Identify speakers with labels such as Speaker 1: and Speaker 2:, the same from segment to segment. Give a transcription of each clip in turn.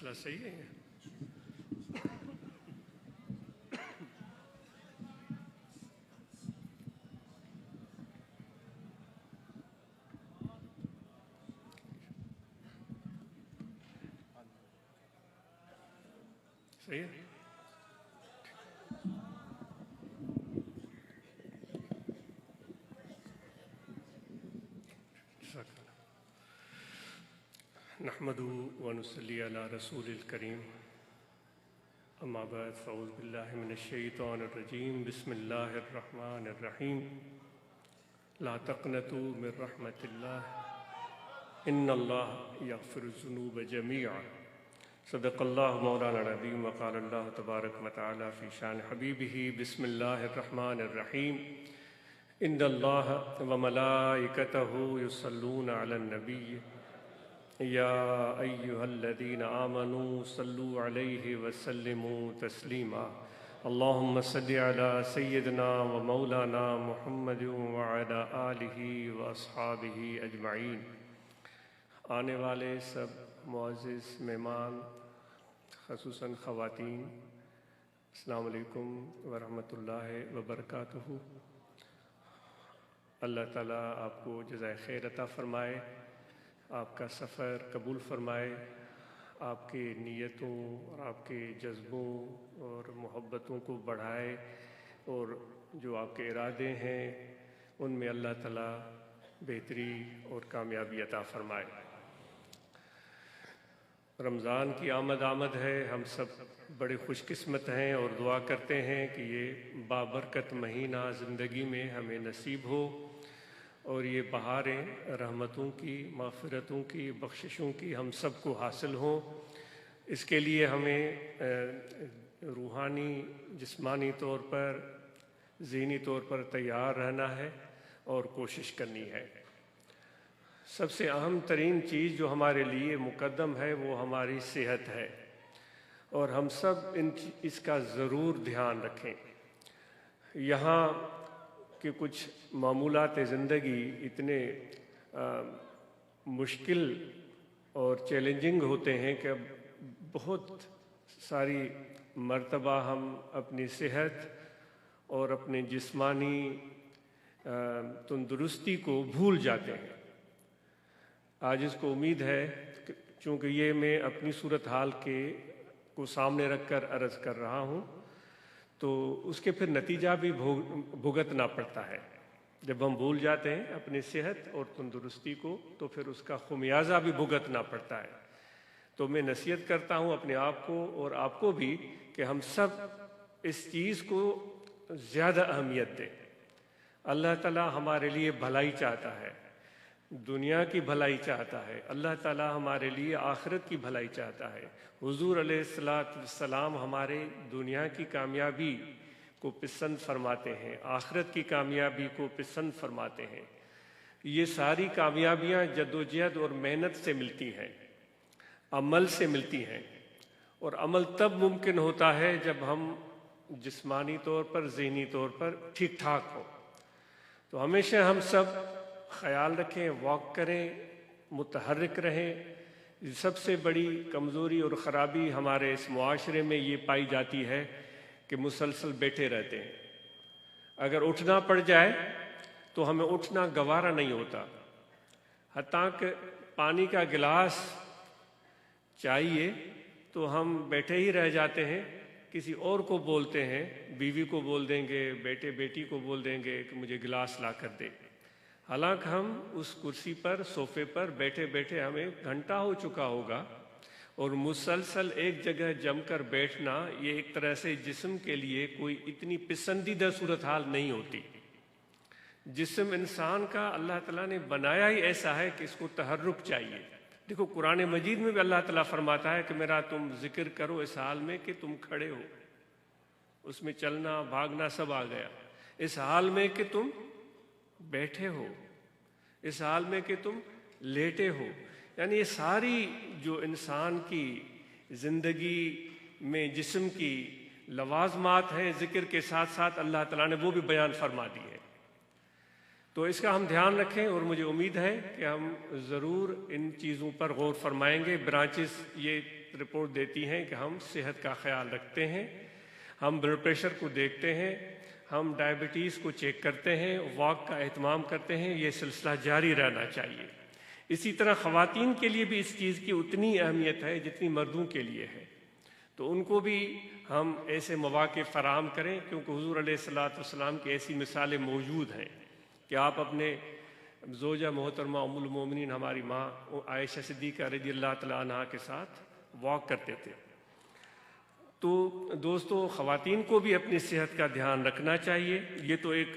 Speaker 1: مسئلہ صحیح ہے. صحیح ہے. نحمدہ ونصلی علی رسول الکریم. اما بعد فاعوذ باللہ من الشیطان الرجیم. بسم اللہ الرحمن الرحیم. لا تقنطوا من رحمت اللہ ان اللہ یغفر الذنوب جميعا. صدق اللہ مولانا العظیم. وقال اللہ تبارک و تعالی فی شان حبیبہ. بسم اللہ الرحمن الرحیم. ان اللہ وملائکتہ یصلون علی النبی یا ایہا الذین آمنوا صلوا علیہ وسلموا تسلیما. اللہم صل علی سیدنا و مولانا محمد وعلی آلہ واصحابہ اجمعین. آنے والے سب معزز مہمان خصوصاً خواتین، السلام علیکم ورحمۃ اللہ وبرکاتہ. اللہ تعالیٰ آپ کو جزائے خیر عطا فرمائے، آپ کا سفر قبول فرمائے، آپ کے نیتوں اور آپ کے جذبوں اور محبتوں کو بڑھائے، اور جو آپ کے ارادے ہیں ان میں اللہ تعالیٰ بہتری اور کامیابی عطا فرمائے. رمضان کی آمد ہے. ہم سب بڑے خوش قسمت ہیں اور دعا کرتے ہیں کہ یہ بابرکت مہینہ زندگی میں ہمیں نصیب ہو، اور یہ بہاریں رحمتوں کی، مغفرتوں کی، بخششوں کی ہم سب کو حاصل ہوں. اس کے لیے ہمیں روحانی، جسمانی طور پر، ذہنی طور پر تیار رہنا ہے اور کوشش کرنی ہے. سب سے اہم ترین چیز جو ہمارے لیے مقدم ہے وہ ہماری صحت ہے، اور ہم سب اس کا ضرور دھیان رکھیں. یہاں کہ کچھ معمولات زندگی اتنے مشکل اور چیلنجنگ ہوتے ہیں کہ بہت ساری مرتبہ ہم اپنی صحت اور اپنے جسمانی تندرستی کو بھول جاتے ہیں. آج اس کو امید ہے کہ چونکہ یہ میں اپنی صورتحال کو سامنے رکھ کر عرض کر رہا ہوں، تو اس کے پھر نتیجہ بھی بھگتنا پڑتا ہے. جب ہم بھول جاتے ہیں اپنی صحت اور تندرستی کو تو پھر اس کا خمیازہ بھی بھگتنا پڑتا ہے. تو میں نصیحت کرتا ہوں اپنے آپ کو اور آپ کو بھی کہ ہم سب اس چیز کو زیادہ اہمیت دیں. اللہ تعالیٰ ہمارے لیے بھلائی چاہتا ہے، دنیا کی بھلائی چاہتا ہے. اللہ تعالیٰ ہمارے لیے آخرت کی بھلائی چاہتا ہے. حضور علیہ السلام ہمارے دنیا کی کامیابی کو پسند فرماتے ہیں، آخرت کی کامیابی کو پسند فرماتے ہیں. یہ ساری کامیابیاں جدوجہد اور محنت سے ملتی ہیں، عمل سے ملتی ہیں، اور عمل تب ممکن ہوتا ہے جب ہم جسمانی طور پر، ذہنی طور پر ٹھیک ٹھاک ہوں. تو ہمیشہ ہم سب خیال رکھیں، واک کریں، متحرک رہیں. سب سے بڑی کمزوری اور خرابی ہمارے اس معاشرے میں یہ پائی جاتی ہے کہ مسلسل بیٹھے رہتے ہیں. اگر اٹھنا پڑ جائے تو ہمیں اٹھنا گوارا نہیں ہوتا. حتیٰ کہ پانی کا گلاس چاہیے تو ہم بیٹھے ہی رہ جاتے ہیں، کسی اور کو بولتے ہیں، بیوی کو بول دیں گے، بیٹے بیٹی کو بول دیں گے کہ مجھے گلاس لا کر دے. حالانکہ ہم اس کرسی پر، صوفے پر بیٹھے بیٹھے ہمیں گھنٹہ ہو چکا ہوگا، اور مسلسل ایک جگہ جم کر بیٹھنا یہ ایک طرح سے جسم کے لیے کوئی اتنی پسندیدہ صورتحال نہیں ہوتی. جسم انسان کا اللہ تعالیٰ نے بنایا ہی ایسا ہے کہ اس کو تحرک چاہیے. دیکھو قرآن مجید میں بھی اللہ تعالیٰ فرماتا ہے کہ میرا تم ذکر کرو اس حال میں کہ تم کھڑے ہو. اس میں چلنا بھاگنا سب آ گیا. اس حال میں کہ تم بیٹھے ہو، اس حال میں کہ تم لیٹے ہو. یعنی یہ ساری جو انسان کی زندگی میں جسم کی لوازمات ہیں، ذکر کے ساتھ ساتھ اللہ تعالیٰ نے وہ بھی بیان فرما دی ہے. تو اس کا ہم دھیان رکھیں، اور مجھے امید ہے کہ ہم ضرور ان چیزوں پر غور فرمائیں گے. برانچز یہ رپورٹ دیتی ہیں کہ ہم صحت کا خیال رکھتے ہیں، ہم بلڈ پریشر کو دیکھتے ہیں، ہم ڈائبٹیز کو چیک کرتے ہیں، واک کا اہتمام کرتے ہیں، یہ سلسلہ جاری رہنا چاہیے۔ اسی طرح خواتین کے لیے بھی اس چیز کی اتنی اہمیت ہے جتنی مردوں کے لیے ہے، تو ان کو بھی ہم ایسے مواقع فراہم کریں، کیونکہ حضور علیہ الصلوۃ والسلام کی ایسی مثالیں موجود ہیں کہ آپ اپنے زوجہ محترمہ ام المومنین ہماری ماں عائشہ صدیقہ رضی اللہ تعالیٰ عنہا کے ساتھ واک کرتے تھے۔ تو دوستو، خواتین کو بھی اپنی صحت کا دھیان رکھنا چاہیے، یہ تو ایک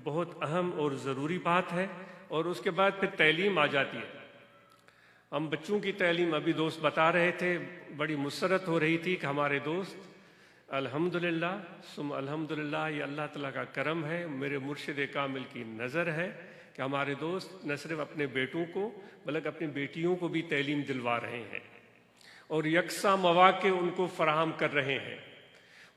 Speaker 1: بہت اہم اور ضروری بات ہے۔ اور اس کے بعد پھر تعلیم آ جاتی ہے۔ ہم بچوں کی تعلیم، ابھی دوست بتا رہے تھے، بڑی مسرت ہو رہی تھی کہ ہمارے دوست الحمدللہ ثم الحمدللہ، یہ اللہ تعالیٰ کا کرم ہے، میرے مرشد کامل کی نظر ہے کہ ہمارے دوست نہ صرف اپنے بیٹوں کو بلکہ اپنی بیٹیوں کو بھی تعلیم دلوا رہے ہیں اور یکساں مواقع ان کو فراہم کر رہے ہیں۔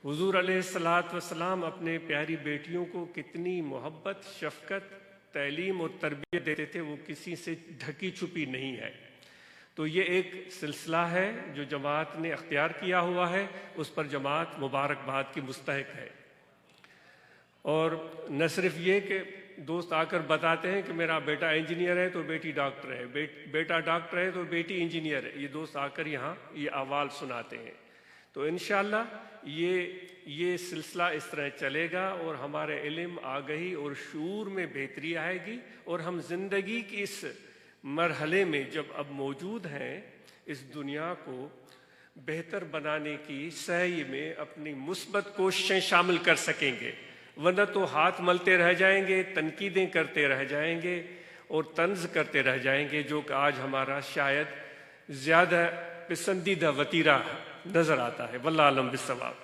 Speaker 1: حضور علیہ الصلوۃ والسلام اپنے پیاری بیٹیوں کو کتنی محبت، شفقت، تعلیم اور تربیت دیتے تھے، وہ کسی سے ڈھکی چھپی نہیں ہے۔ تو یہ ایک سلسلہ ہے جو جماعت نے اختیار کیا ہوا ہے، اس پر جماعت مبارکباد کی مستحق ہے۔ اور نہ صرف یہ کہ دوست آ کر بتاتے ہیں کہ میرا بیٹا انجینئر ہے تو بیٹی ڈاکٹر ہے، بیٹا ڈاکٹر ہے تو بیٹی انجینئر ہے، یہ دوست آ کر یہاں یہ احوال سناتے ہیں۔ تو انشاءاللہ یہ سلسلہ اس طرح چلے گا اور ہمارے علم، آگہی اور شعور میں بہتری آئے گی، اور ہم زندگی کی اس مرحلے میں جب اب موجود ہیں، اس دنیا کو بہتر بنانے کی سعی میں اپنی مثبت کوششیں شامل کر سکیں گے، ورنہ تو ہاتھ ملتے رہ جائیں گے، تنقیدیں کرتے رہ جائیں گے اور طنز کرتے رہ جائیں گے، جو کہ آج ہمارا شاید زیادہ پسندیدہ وتیرہ نظر آتا ہے، واللہ اعلم بالصواب۔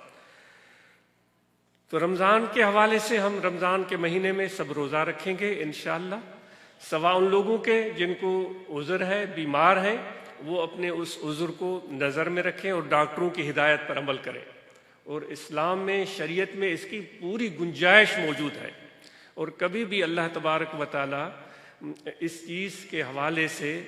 Speaker 1: تو رمضان کے حوالے سے ہم رمضان کے مہینے میں سب روزہ رکھیں گے انشاءاللہ، سوا ان لوگوں کے جن کو عذر ہے، بیمار ہیں، وہ اپنے اس عذر کو نظر میں رکھیں اور ڈاکٹروں کی ہدایت پر عمل کریں۔ اور اسلام میں، شریعت میں اس کی پوری گنجائش موجود ہے، اور کبھی بھی اللہ تبارک و تعالیٰ اس چیز کے حوالے سے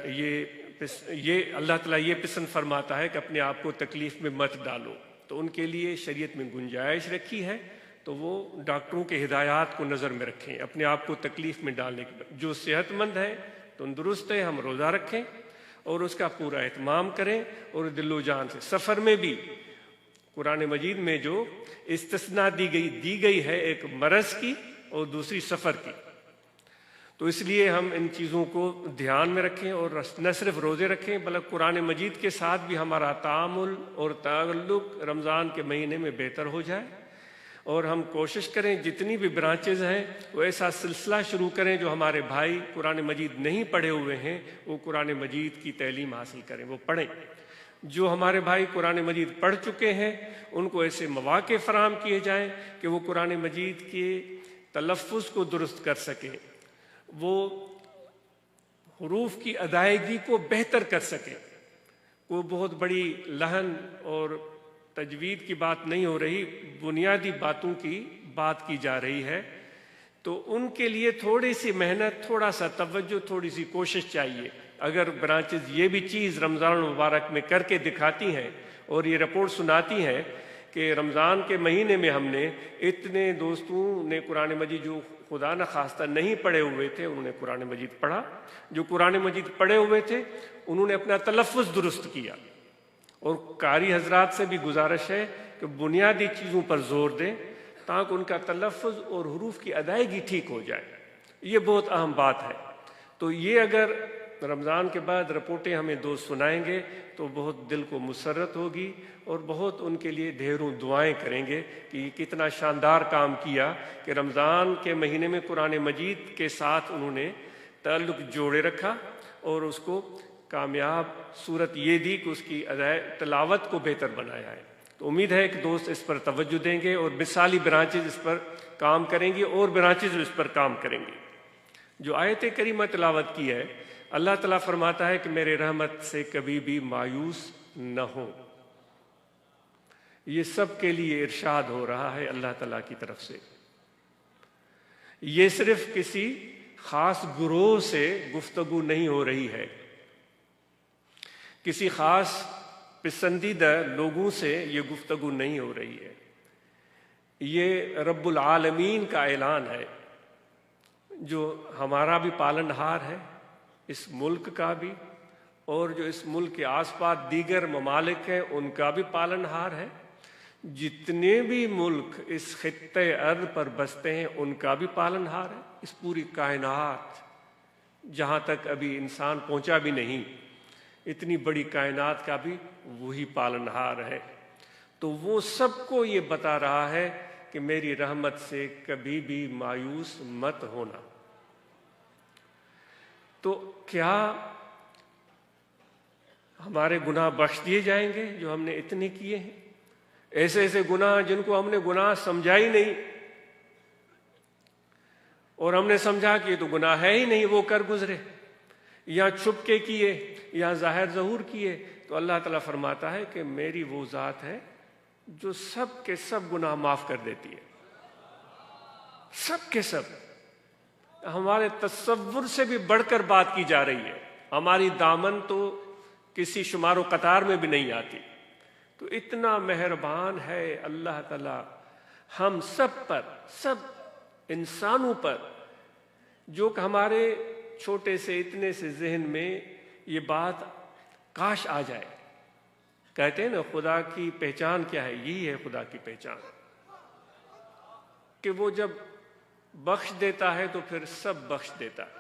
Speaker 1: یہ اللہ تعالیٰ یہ پسند فرماتا ہے کہ اپنے آپ کو تکلیف میں مت ڈالو، تو ان کے لیے شریعت میں گنجائش رکھی ہے، تو وہ ڈاکٹروں کے ہدایات کو نظر میں رکھیں اپنے آپ کو تکلیف میں ڈالنے کے بعد۔ جو صحت مند ہے، تندرست ہے، ہم روزہ رکھیں اور اس کا پورا اہتمام کریں، اور دل و جان سے۔ سفر میں بھی قرآن مجید میں جو استثناء دی گئی ہے، ایک مرض کی اور دوسری سفر کی، تو اس لیے ہم ان چیزوں کو دھیان میں رکھیں اور نہ صرف روزے رکھیں بلکہ قرآن مجید کے ساتھ بھی ہمارا تعامل اور تعلق رمضان کے مہینے میں بہتر ہو جائے، اور ہم کوشش کریں جتنی بھی برانچز ہیں وہ ایسا سلسلہ شروع کریں جو ہمارے بھائی قرآن مجید نہیں پڑھے ہوئے ہیں وہ قرآن مجید کی تعلیم حاصل کریں، وہ پڑھیں۔ جو ہمارے بھائی قرآن مجید پڑھ چکے ہیں ان کو ایسے مواقع فراہم کیے جائیں کہ وہ قرآن مجید کے تلفظ کو درست کر سکیں، وہ حروف کی ادائیگی کو بہتر کر سکیں۔ وہ بہت بڑی لحن اور تجوید کی بات نہیں ہو رہی، بنیادی باتوں کی بات کی جا رہی ہے، تو ان کے لیے تھوڑی سی محنت، تھوڑا سا توجہ، تھوڑی سی کوشش چاہیے۔ اگر برانچز یہ بھی چیز رمضان المبارک میں کر کے دکھاتی ہیں اور یہ رپورٹ سناتی ہیں کہ رمضان کے مہینے میں ہم نے اتنے دوستوں نے قرآن مجید جو خدا نخواستہ نہیں پڑھے ہوئے تھے انہوں نے قرآن مجید پڑھا، جو قرآن مجید پڑھے ہوئے تھے انہوں نے اپنا تلفظ درست کیا، اور قاری حضرات سے بھی گزارش ہے کہ بنیادی چیزوں پر زور دیں تاکہ ان کا تلفظ اور حروف کی ادائیگی ٹھیک ہو جائے، یہ بہت اہم بات ہے۔ تو یہ اگر رمضان کے بعد رپورٹیں ہمیں دوست سنائیں گے تو بہت دل کو مسرت ہوگی، اور بہت ان کے لیے ڈھیروں دعائیں کریں گے کہ یہ کتنا شاندار کام کیا کہ رمضان کے مہینے میں قرآن مجید کے ساتھ انہوں نے تعلق جوڑے رکھا اور اس کو کامیاب صورت یہ دی کہ اس کی تلاوت کو بہتر بنایا ہے۔ تو امید ہے کہ دوست اس پر توجہ دیں گے اور مثالی برانچز اس پر کام کریں گی اور برانچز اس پر کام کریں گے۔ جو آیت کریمہ تلاوت کی ہے، اللہ تعالیٰ فرماتا ہے کہ میرے رحمت سے کبھی بھی مایوس نہ ہو، یہ سب کے لیے ارشاد ہو رہا ہے اللہ تعالیٰ کی طرف سے۔ یہ صرف کسی خاص گروہ سے گفتگو نہیں ہو رہی ہے، کسی خاص پسندیدہ لوگوں سے یہ گفتگو نہیں ہو رہی ہے، یہ رب العالمین کا اعلان ہے، جو ہمارا بھی پالنہار ہے، اس ملک کا بھی، اور جو اس ملک کے آس پاس دیگر ممالک ہیں ان کا بھی پالنہار ہے، جتنے بھی ملک اس خطے ارض پر بستے ہیں ان کا بھی پالنہار ہے، اس پوری کائنات جہاں تک ابھی انسان پہنچا بھی نہیں، اتنی بڑی کائنات کا بھی وہی پالنہار ہے۔ تو وہ سب کو یہ بتا رہا ہے کہ میری رحمت سے کبھی بھی مایوس مت ہونا۔ تو کیا ہمارے گناہ بخش دیے جائیں گے جو ہم نے اتنے کیے ہیں؟ ایسے ایسے گناہ جن کو ہم نے گناہ سمجھا ہی نہیں، اور ہم نے سمجھا کہ یہ تو گناہ ہے ہی نہیں، وہ کر گزرے، یا چھپ کے کیے یا ظاہر ظہور کیے، تو اللہ تعالیٰ فرماتا ہے کہ میری وہ ذات ہے جو سب کے سب گناہ معاف کر دیتی ہے، سب کے سب۔ ہمارے تصور سے بھی بڑھ کر بات کی جا رہی ہے، ہماری دامن تو کسی شمار و قطار میں بھی نہیں آتی۔ تو اتنا مہربان ہے اللہ تعالیٰ ہم سب پر، سب انسانوں پر، جو کہ ہمارے چھوٹے سے اتنے سے ذہن میں یہ بات کاش آ جائے۔ کہتے ہیں نا خدا کی پہچان کیا ہے؟ یہی ہے خدا کی پہچان، کہ وہ جب بخش دیتا ہے تو پھر سب بخش دیتا ہے۔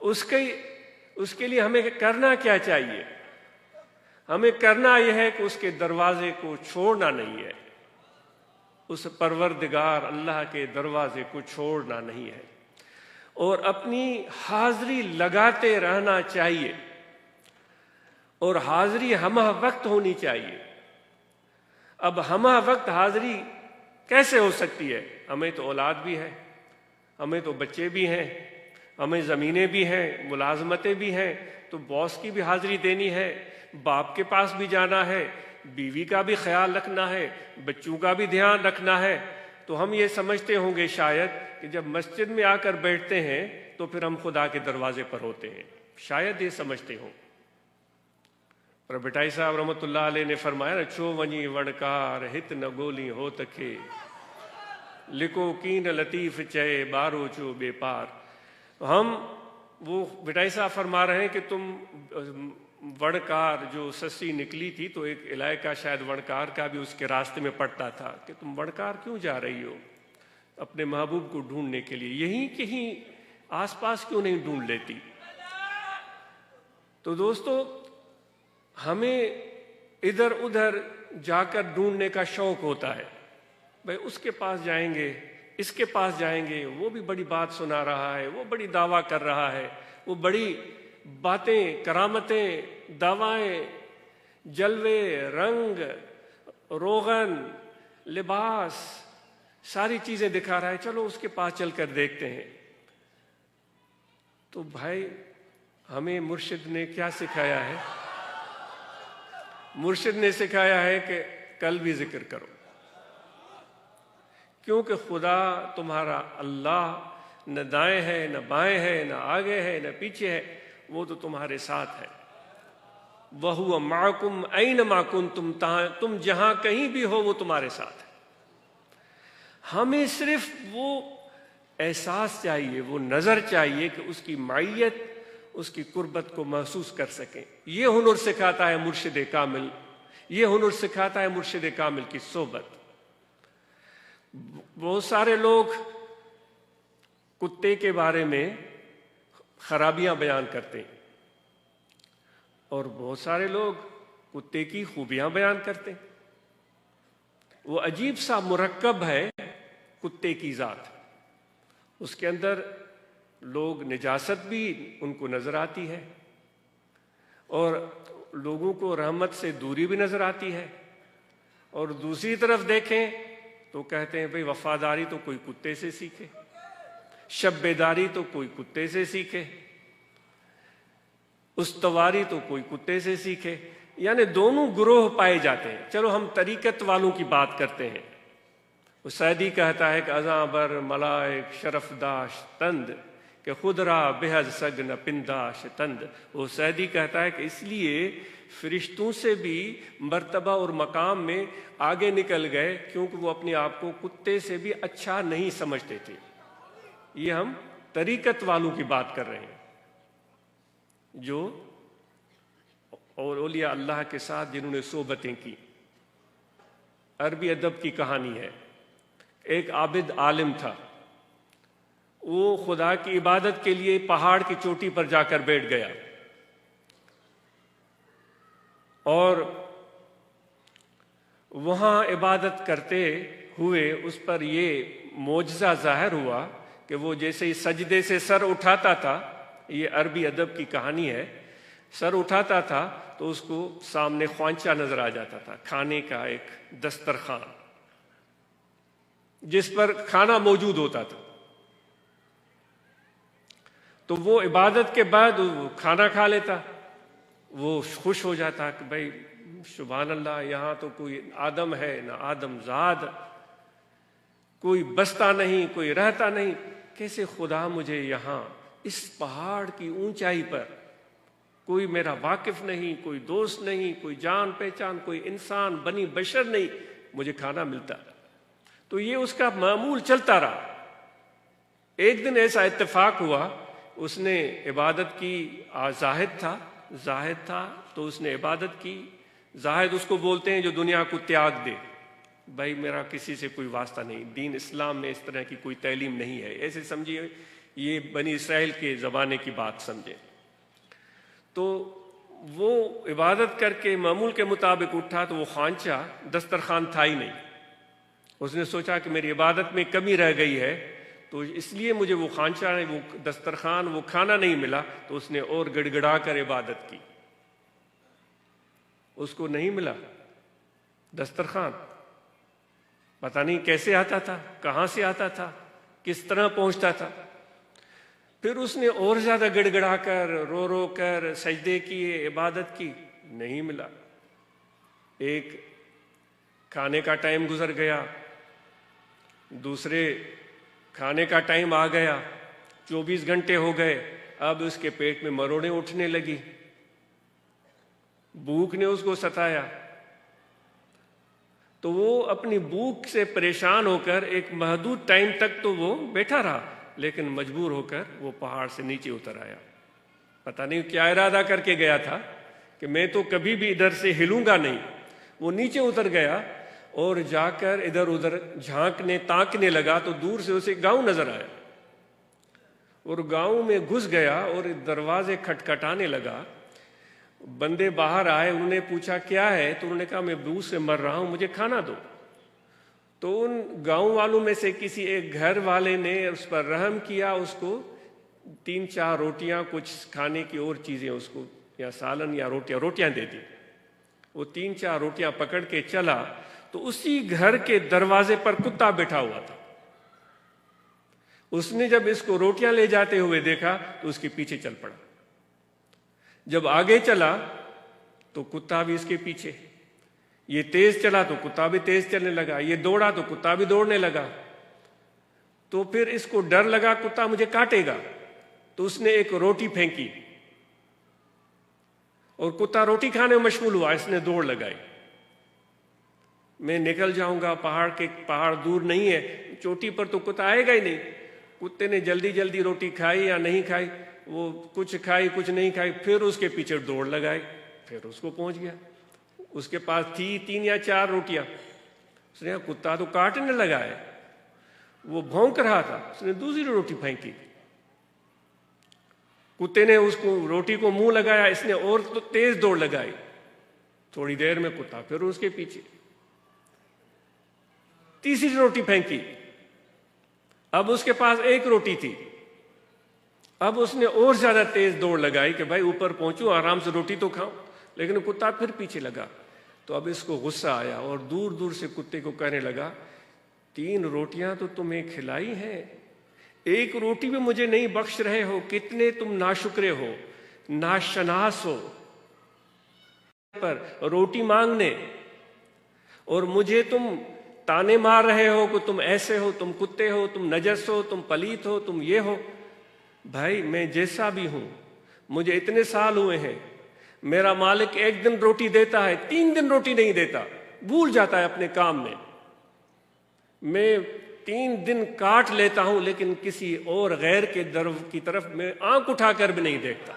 Speaker 1: اس کے لیے ہمیں کرنا کیا چاہیے؟ ہمیں کرنا یہ ہے کہ اس کے دروازے کو چھوڑنا نہیں ہے، اس پروردگار اللہ کے دروازے کو چھوڑنا نہیں ہے، اور اپنی حاضری لگاتے رہنا چاہیے، اور حاضری ہمہ وقت ہونی چاہیے۔ اب ہمہ وقت حاضری کیسے ہو سکتی ہے؟ ہمیں تو اولاد بھی ہے، ہمیں تو بچے بھی ہیں، ہمیں زمینیں بھی ہیں، ملازمتیں بھی ہیں، تو باس کی بھی حاضری دینی ہے، باپ کے پاس بھی جانا ہے، بیوی کا بھی خیال رکھنا ہے، بچوں کا بھی دھیان رکھنا ہے۔ تو ہم یہ سمجھتے ہوں گے شاید کہ جب مسجد میں آ کر بیٹھتے ہیں تو پھر ہم خدا کے دروازے پر ہوتے ہیں، شاید یہ سمجھتے ہوں۔ اور بٹائی صاحب رحمۃ اللہ علیہ نے فرمایا نا، چو ونی وڑکار ہت نہ گولی ہو تکے، لکو کین لطیف چے بارو چو بے پار۔ ہم وہ بٹائی صاحب فرما رہے ہیں کہ تم وڑکار جو سسی نکلی تھی، تو ایک علاقہ شاید وڑکار کا بھی اس کے راستے میں پڑتا تھا کہ تم وڑکار کیوں جا رہی ہو اپنے محبوب کو ڈھونڈنے کے لیے، یہیں کہیں آس پاس کیوں نہیں ڈھونڈ لیتی؟ تو دوستو، ہمیں ادھر ادھر جا کر ڈھونڈنے کا شوق ہوتا ہے، بھئی اس کے پاس جائیں گے، اس کے پاس جائیں گے، وہ بھی بڑی بات سنا رہا ہے، وہ بڑی دعویٰ کر رہا ہے، وہ بڑی باتیں، کرامتیں، دعوائیں، جلوے، رنگ، روغن، لباس، ساری چیزیں دکھا رہا ہے، چلو اس کے پاس چل کر دیکھتے ہیں۔ تو بھائی ہمیں مرشد نے کیا سکھایا ہے؟ مرشد نے سکھایا ہے کہ کل بھی ذکر کرو، کیونکہ خدا تمہارا اللہ نہ دائیں ہے، نہ بائیں ہے، نہ آگے ہے، نہ پیچھے ہے، وہ تو تمہارے ساتھ ہے۔ وَهُوَ مَعَكُمْ أَيْنَمَا كُنْتُمْ، تم جہاں کہیں بھی ہو وہ تمہارے ساتھ ہے۔ ہمیں صرف وہ احساس چاہیے، وہ نظر چاہیے کہ اس کی معیت، اس کی قربت کو محسوس کر سکیں۔ یہ ہنر سکھاتا ہے مرشد کامل، یہ ہنر سکھاتا ہے مرشد کامل کی صحبت۔ بہت سارے لوگ کتے کے بارے میں خرابیاں بیان کرتے ہیں، اور بہت سارے لوگ کتے کی خوبیاں بیان کرتے ہیں۔ وہ عجیب سا مرکب ہے کتے کی ذات، اس کے اندر لوگ نجاست بھی ان کو نظر آتی ہے، اور لوگوں کو رحمت سے دوری بھی نظر آتی ہے، اور دوسری طرف دیکھیں تو کہتے ہیں بھئی وفاداری تو کوئی کتے سے سیکھے، شب بیداری تو کوئی کتے سے سیکھے، استواری تو کوئی کتے سے سیکھے، یعنی دونوں گروہ پائے جاتے ہیں۔ چلو ہم طریقت والوں کی بات کرتے ہیں۔ وہ سعدی کہتا ہے کہ ازاں بر ملائک شرف داشت تند، کہ خود را بہز سگ نہ پنداش تند. وہ سعدی کہتا ہے کہ اس لیے فرشتوں سے بھی مرتبہ اور مقام میں آگے نکل گئے، کیونکہ وہ اپنے آپ کو کتے سے بھی اچھا نہیں سمجھتے تھے. یہ ہم طریقت والوں کی بات کر رہے ہیں جو اور اولیاء اللہ کے ساتھ جنہوں نے صحبتیں کی. عربی ادب کی کہانی ہے. ایک عابد عالم تھا، وہ خدا کی عبادت کے لیے پہاڑ کی چوٹی پر جا کر بیٹھ گیا، اور وہاں عبادت کرتے ہوئے اس پر یہ معجزہ ظاہر ہوا کہ وہ جیسے ہی سجدے سے سر اٹھاتا تھا، یہ عربی ادب کی کہانی ہے، سر اٹھاتا تھا تو اس کو سامنے خوانچہ نظر آ جاتا تھا، کھانے کا ایک دسترخوان جس پر کھانا موجود ہوتا تھا. تو وہ عبادت کے بعد وہ کھانا کھا لیتا، وہ خوش ہو جاتا کہ بھائی سبحان اللہ، یہاں تو کوئی آدم ہے نہ آدم زاد، کوئی بستا نہیں، کوئی رہتا نہیں، کیسے خدا مجھے یہاں اس پہاڑ کی اونچائی پر، کوئی میرا واقف نہیں، کوئی دوست نہیں، کوئی جان پہچان، کوئی انسان بنی بشر نہیں، مجھے کھانا ملتا. تو یہ اس کا معمول چلتا رہا. ایک دن ایسا اتفاق ہوا، اس نے عبادت کی، زاہد تھا تو اس نے عبادت کی. زاہد اس کو بولتے ہیں جو دنیا کو تیاگ دے. بھائی میرا کسی سے کوئی واسطہ نہیں، دین اسلام میں اس طرح کی کوئی تعلیم نہیں ہے، ایسے سمجھیے یہ بنی اسرائیل کے زمانے کی بات سمجھے. تو وہ عبادت کر کے معمول کے مطابق اٹھا تو وہ خوانچہ دسترخوان تھا ہی نہیں. اس نے سوچا کہ میری عبادت میں کمی رہ گئی ہے، تو اس لیے مجھے وہ خوانچہ، وہ دسترخوان، وہ کھانا نہیں ملا. تو اس نے اور گڑ گڑا کر عبادت کی. اس کو نہیں ملا دسترخوان، پتہ نہیں کیسے آتا تھا، کہاں سے آتا تھا، کس طرح پہنچتا تھا. پھر اس نے اور زیادہ گڑ گڑا کر، رو رو کر سجدے کیے، عبادت کی، نہیں ملا. ایک کھانے کا ٹائم گزر گیا، دوسرے کھانے کا ٹائم آ گیا، 24 گھنٹے ہو گئے. اب اس کے پیٹ میں مروڑیں اٹھنے لگی، بھوک نے اس کو ستایا. تو وہ اپنی بھوک سے پریشان ہو کر ایک محدود ٹائم تک تو وہ بیٹھا رہا، لیکن مجبور ہو کر وہ پہاڑ سے نیچے اتر آیا. پتہ نہیں کیا ارادہ کر کے گیا تھا کہ میں تو کبھی بھی ادھر سے ہلوں گا نہیں. وہ نیچے اتر گیا اور جا کر ادھر ادھر جھانکنے تاکنے لگا تو دور سے اسے گاؤں نظر آیا، اور گاؤں میں گھس گیا اور دروازے کھٹکھٹانے لگا. بندے باہر آئے، انہوں نے پوچھا کیا ہے، تو انہوں نے کہا میں بھوک سے مر رہا ہوں، مجھے کھانا دو. تو ان گاؤں والوں میں سے کسی ایک گھر والے نے اس پر رحم کیا، اس کو 3-4 روٹیاں، کچھ کھانے کی اور چیزیں اس کو، یا سالن یا روٹیاں دے دی. وہ 3-4 روٹیاں پکڑ کے چلا تو اسی گھر کے دروازے پر کتا بیٹھا ہوا تھا. اس نے جب اس کو روٹیاں لے جاتے ہوئے دیکھا تو اس کے پیچھے چل پڑا. جب آگے چلا تو کتا بھی اس کے پیچھے، یہ تیز چلا تو کتا بھی تیز چلنے لگا، یہ دوڑا تو کتا بھی دوڑنے لگا. تو پھر اس کو ڈر لگا کتا مجھے کاٹے گا، تو اس نے ایک روٹی پھینکی اور کتا روٹی کھانے میں مشغول ہوا. اس نے دوڑ لگائی، میں نکل جاؤں گا، پہاڑ دور نہیں ہے، چوٹی پر تو کتا آئے گا ہی نہیں. کتے نے جلدی جلدی روٹی کھائی یا نہیں کھائی، وہ کچھ کھائی کچھ نہیں کھائی، پھر اس کے پیچھے دوڑ لگائی، پھر اس کو پہنچ گیا. اس کے پاس تھی 3 یا 4 روٹیاں. اس نے کہا کتا تو کاٹنے لگا ہے، وہ بھونک رہا تھا. اس نے دوسری روٹی پھینکی، کتے نے اس کو روٹی کو منہ لگایا، اس نے اور تو تیز دوڑ لگائی. تھوڑی دیر میں کتا پھر اس کے پیچھے. تیسری روٹی پھینکی، اب اس کے پاس 1 روٹی تھی. اب اس نے اور زیادہ تیز دوڑ لگائی کہ بھائی اوپر پہنچوں، آرام سے روٹی تو کھاؤں، لیکن کتا پھر پیچھے لگا. تو اب اس کو غصہ آیا اور دور دور سے کتے کو کہنے لگا 3 روٹیاں تو تمہیں کھلائی ہیں، 1 روٹی بھی مجھے نہیں بخش رہے ہو، کتنے تم ناشکرے ہو، ناشناس ہو. پر روٹی مانگنے اور مجھے تم تانے مار رہے ہو کہ تم ایسے ہو، تم کتے ہو، تم نجس ہو، تم پلیت ہو، تم یہ ہو. بھائی میں جیسا بھی ہوں، مجھے اتنے سال ہوئے ہیں، میرا مالک ایک دن روٹی دیتا ہے، 3 دن روٹی نہیں دیتا، بھول جاتا ہے اپنے کام میں 3 دن کاٹ لیتا ہوں، لیکن کسی اور غیر کے در کی طرف میں آنکھ اٹھا کر بھی نہیں دیکھتا۔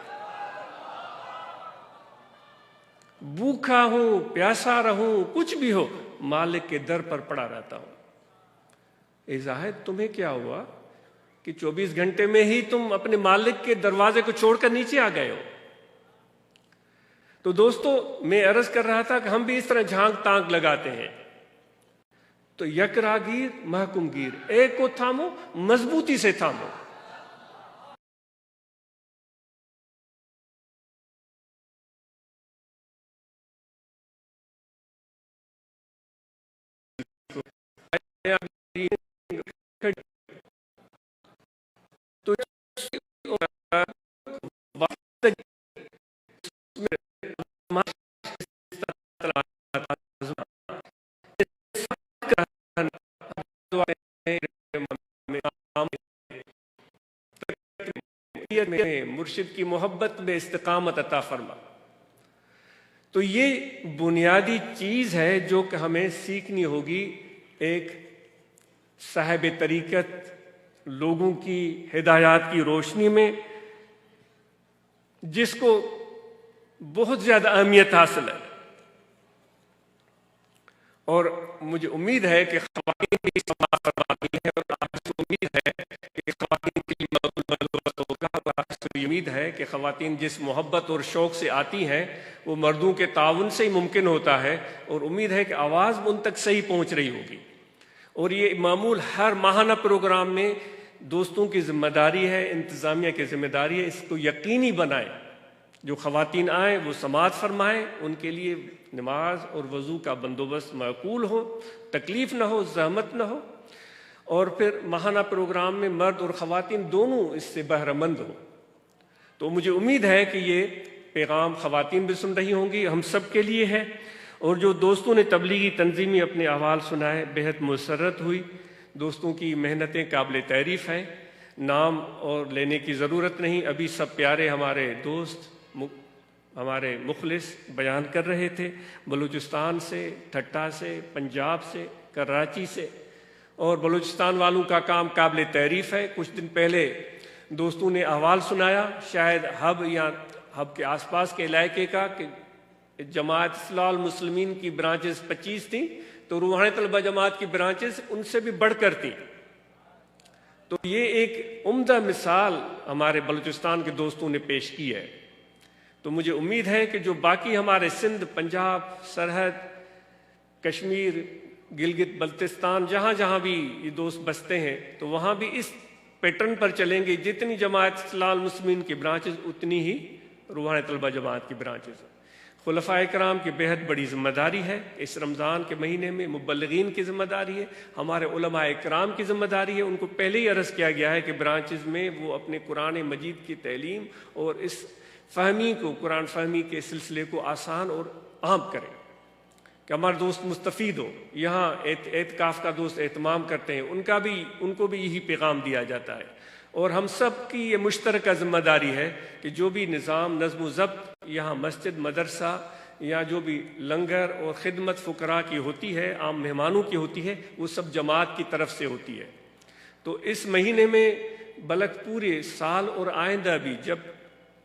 Speaker 1: بھوکا ہوں، پیاسا رہوں، کچھ بھی ہو، مالک کے در پر پڑا رہتا ہوں۔ اے زاہد، تمہیں کیا ہوا کہ 24 گھنٹے میں ہی تم اپنے مالک کے دروازے کو چھوڑ کر نیچے آ گئے ہو؟ تو دوستو، میں عرض کر رہا تھا کہ ہم بھی اس طرح جھانک تانک لگاتے ہیں۔ تو یک راگیر محکم گیر، ایک کو تھامو، مضبوطی سے تھامو۔ مرشد کی محبت میں استقامت عطا فرما۔ تو یہ بنیادی چیز ہے جو کہ ہمیں سیکھنی ہوگی ایک صاحب طریقت لوگوں کی ہدایات کی روشنی میں، جس کو بہت زیادہ اہمیت حاصل ہے۔ اور مجھے امید ہے کہ خواتین بھی سماعت فرماتی ہیں، اور آپ سے امید ہے کہ خواتین کے لیے مقبول ہوگا، اور آپ سے امید ہے کہ خواتین جس محبت اور شوق سے آتی ہیں وہ مردوں کے تعاون سے ہی ممکن ہوتا ہے، اور امید ہے کہ آواز ان تک صحیح پہنچ رہی ہوگی۔ اور یہ معمول ہر ماہانہ پروگرام میں دوستوں کی ذمہ داری ہے، انتظامیہ کی ذمہ داری ہے، اس کو یقینی بنائیں جو خواتین آئیں وہ سماعت فرمائیں، ان کے لیے نماز اور وضو کا بندوبست معقول ہو، تکلیف نہ ہو، زحمت نہ ہو، اور پھر ماہانہ پروگرام میں مرد اور خواتین دونوں اس سے بہرہ مند ہوں۔ تو مجھے امید ہے کہ یہ پیغام خواتین بھی سن رہی ہوں گی، ہم سب کے لیے ہے۔ اور جو دوستوں نے تبلیغی تنظیمی اپنے احوال سنائے، بہت مسرت ہوئی۔ دوستوں کی محنتیں قابل تعریف ہیں، نام اور لینے کی ضرورت نہیں، ابھی سب پیارے ہمارے دوست ہمارے مخلص بیان کر رہے تھے، بلوچستان سے، ٹھٹا سے، پنجاب سے، کراچی سے، اور بلوچستان والوں کا کام قابل تعریف ہے۔ کچھ دن پہلے دوستوں نے احوال سنایا، شاید ہب یا ہب کے آس پاس کے علاقے کا، کہ جماعت اصلاح المسلمین کی برانچز 25 تھیں، تو روحانی طلبہ جماعت کی برانچز ان سے بھی بڑھ کر تھیں۔ تو یہ ایک عمدہ مثال ہمارے بلوچستان کے دوستوں نے پیش کی ہے۔ تو مجھے امید ہے کہ جو باقی ہمارے سندھ، پنجاب، سرحد، کشمیر، گلگت بلتستان، جہاں جہاں بھی یہ دوست بستے ہیں، تو وہاں بھی اس پیٹرن پر چلیں گے، جتنی جماعت اصلاح المسلمین کی برانچز اتنی ہی روحانی طلبہ جماعت کی برانچز۔ خلفائے کرام کی بہت بڑی ذمہ داری ہے، اس رمضان کے مہینے میں مبلغین کی ذمہ داری ہے، ہمارے علماء کرام کی ذمہ داری ہے۔ ان کو پہلے ہی عرض کیا گیا ہے کہ برانچز میں وہ اپنے قرآن مجید کی تعلیم اور اس فہمی کو، قرآن فہمی کے سلسلے کو آسان اور عام کریں، کہ ہمارے دوست مستفید ہو۔ یہاں اعتکاف کا دوست اہتمام کرتے ہیں، ان کو بھی یہی پیغام دیا جاتا ہے۔ اور ہم سب کی یہ مشترکہ ذمہ داری ہے کہ جو بھی نظام، نظم و ضبط یہاں مسجد، مدرسہ یا جو بھی لنگر اور خدمت فقراء کی ہوتی ہے، عام مہمانوں کی ہوتی ہے، وہ سب جماعت کی طرف سے ہوتی ہے۔ تو اس مہینے میں بلکہ پورے سال اور آئندہ بھی جب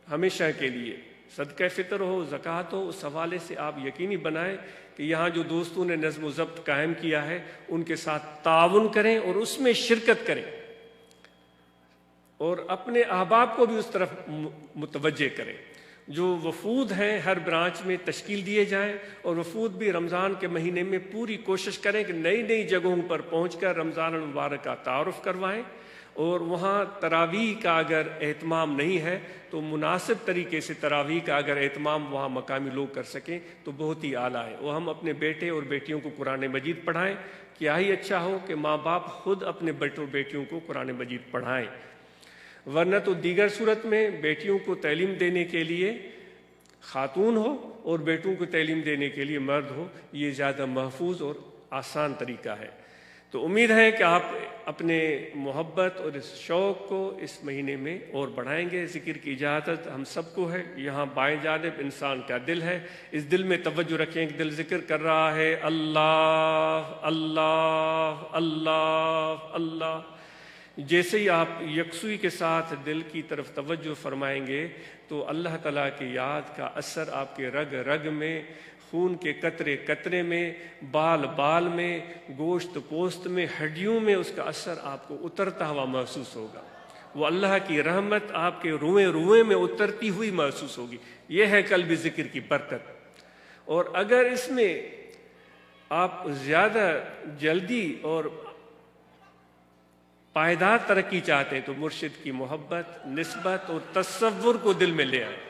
Speaker 1: ہمیشہ کے لیے صدقہ فطر ہو، زکوٰۃ ہو، اس حوالے سے آپ یقینی بنائیں کہ یہاں جو دوستوں نے نظم و ضبط قائم کیا ہے ان کے ساتھ تعاون کریں اور اس میں شرکت کریں، اور اپنے احباب کو بھی اس طرف متوجہ کریں۔ جو وفود ہیں ہر برانچ میں تشکیل دیے جائیں، اور وفود بھی رمضان کے مہینے میں پوری کوشش کریں کہ نئی نئی جگہوں پر پہنچ کر رمضان المبارک کا تعارف کروائیں، اور وہاں تراویح کا اگر اہتمام نہیں ہے تو مناسب طریقے سے تراویح کا اگر اہتمام وہاں مقامی لوگ کر سکیں تو بہت ہی اعلیٰ ہے۔ وہ ہم اپنے بیٹے اور بیٹیوں کو قرآن مجید پڑھائیں، کیا ہی اچھا ہو کہ ماں باپ خود اپنے بیٹوں اور بیٹیوں کو قرآن مجید پڑھائیں، ورنہ تو دیگر صورت میں بیٹیوں کو تعلیم دینے کے لیے خاتون ہو اور بیٹوں کو تعلیم دینے کے لیے مرد ہو، یہ زیادہ محفوظ اور آسان طریقہ ہے۔ تو امید ہے کہ آپ اپنے محبت اور اس شوق کو اس مہینے میں اور بڑھائیں گے۔ ذکر کی اجازت ہم سب کو ہے۔ یہاں بائیں جانب انسان کا دل ہے، اس دل میں توجہ رکھیں کہ دل ذکر کر رہا ہے اللہ اللہ اللہ اللہ۔ جیسے ہی آپ یکسوئی کے ساتھ دل کی طرف توجہ فرمائیں گے تو اللہ تعالیٰ کی یاد کا اثر آپ کے رگ رگ میں، خون کے قطرے قطرے میں، بال بال میں، گوشت پوست میں، ہڈیوں میں اس کا اثر آپ کو اترتا ہوا محسوس ہوگا۔ وہ اللہ کی رحمت آپ کے روئیں روئیں میں اترتی ہوئی محسوس ہوگی۔ یہ ہے قلب ذکر کی برکت۔ اور اگر اس میں آپ زیادہ جلدی اور پائیدار ترقی چاہتے ہیں تو مرشد کی محبت، نسبت اور تصور کو دل میں لے آئیں۔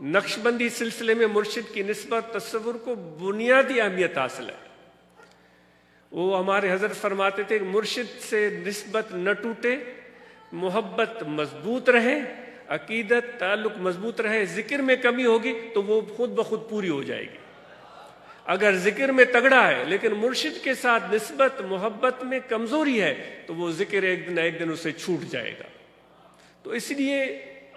Speaker 1: نقش بندی سلسلے میں مرشد کی نسبت تصور کو بنیادی اہمیت حاصل ہے۔ وہ ہمارے حضرت فرماتے تھے کہ مرشد سے نسبت نہ ٹوٹے، محبت مضبوط رہے، عقیدت تعلق مضبوط رہے، ذکر میں کمی ہوگی تو وہ خود بخود پوری ہو جائے گی۔ اگر ذکر میں تگڑا ہے لیکن مرشد کے ساتھ نسبت محبت میں کمزوری ہے تو وہ ذکر ایک دن ایک دن اسے چھوٹ جائے گا۔ تو اس لیے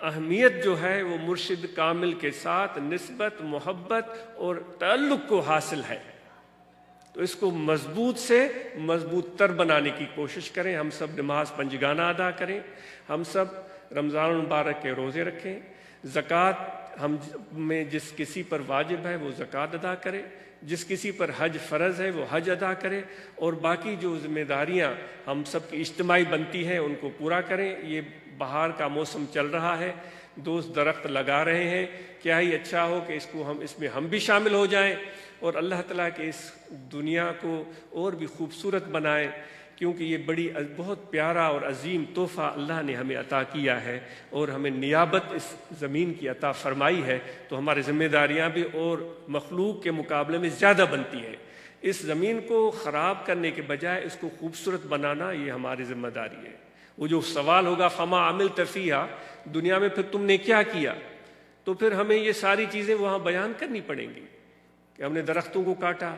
Speaker 1: اہمیت جو ہے وہ مرشد کامل کے ساتھ نسبت محبت اور تعلق کو حاصل ہے۔ تو اس کو مضبوط سے مضبوط تر بنانے کی کوشش کریں۔ ہم سب نماز پنجگانہ ادا کریں، ہم سب رمضان المبارک کے روزے رکھیں، زکوٰۃ ہم میں جس کسی پر واجب ہے وہ زکوٰۃ ادا کرے، جس کسی پر حج فرض ہے وہ حج ادا کرے، اور باقی جو ذمہ داریاں ہم سب کی اجتماعی بنتی ہیں ان کو پورا کریں۔ یہ بہار کا موسم چل رہا ہے، دوست درخت لگا رہے ہیں، کیا ہی اچھا ہو کہ اس میں ہم بھی شامل ہو جائیں اور اللہ تعالیٰ کے اس دنیا کو اور بھی خوبصورت بنائیں، کیونکہ یہ بہت پیارا اور عظیم تحفہ اللہ نے ہمیں عطا کیا ہے اور ہمیں نیابت اس زمین کی عطا فرمائی ہے۔ تو ہماری ذمہ داریاں بھی اور مخلوق کے مقابلے میں زیادہ بنتی ہیں۔ اس زمین کو خراب کرنے کے بجائے اس کو خوبصورت بنانا یہ ہماری ذمہ داری ہے۔ وہ جو سوال ہوگا فما عملت فیہا، دنیا میں پھر تم نے کیا کیا، تو پھر ہمیں یہ ساری چیزیں وہاں بیان کرنی پڑیں گی کہ ہم نے درختوں کو کاٹا،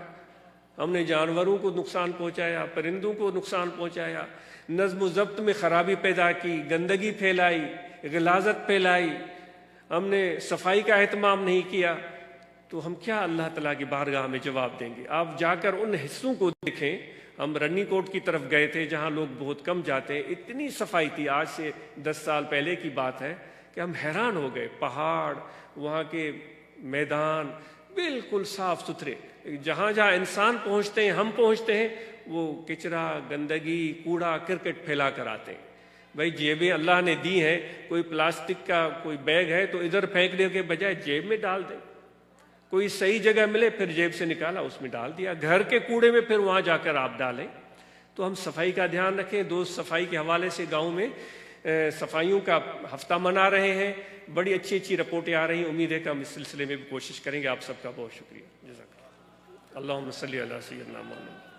Speaker 1: ہم نے جانوروں کو نقصان پہنچایا، پرندوں کو نقصان پہنچایا، نظم و ضبط میں خرابی پیدا کی، گندگی پھیلائی، غلاظت پھیلائی، ہم نے صفائی کا اہتمام نہیں کیا، تو ہم کیا اللہ تعالیٰ کی بارگاہ میں جواب دیں گے؟ آپ جا کر ان حصوں کو دیکھیں۔ ہم رنی کوٹ کی طرف گئے تھے جہاں لوگ بہت کم جاتے ہیں، اتنی صفائی تھی، آج سے 10 سال پہلے کی بات ہے کہ ہم حیران ہو گئے۔ پہاڑ، وہاں کے میدان بالکل صاف ستھرے، جہاں جہاں انسان پہنچتے ہیں ہم پہنچتے ہیں وہ کچرا، گندگی، کوڑا کرکٹ پھیلا کر آتے ہیں۔ بھائی جیبیں اللہ نے دی ہیں، کوئی پلاسٹک کا کوئی بیگ ہے تو ادھر پھینکنے کے بجائے جیب میں ڈال دیں، کوئی صحیح جگہ ملے پھر جیب سے نکالا اس میں ڈال دیا، گھر کے کوڑے میں پھر وہاں جا کر آپ ڈالیں۔ تو ہم صفائی کا دھیان رکھیں۔ دوست صفائی کے حوالے سے گاؤں میں صفائیوں کا ہفتہ منا رہے ہیں، بڑی اچھی اچھی رپورٹیں آ رہی ہیں، امید ہے کہ ہم اس سلسلے میں بھی کوشش کریں گے۔ آپ سب کا بہت شکریہ، جزاک اللہ۔ اللہم صلی علی سیدنا محمد۔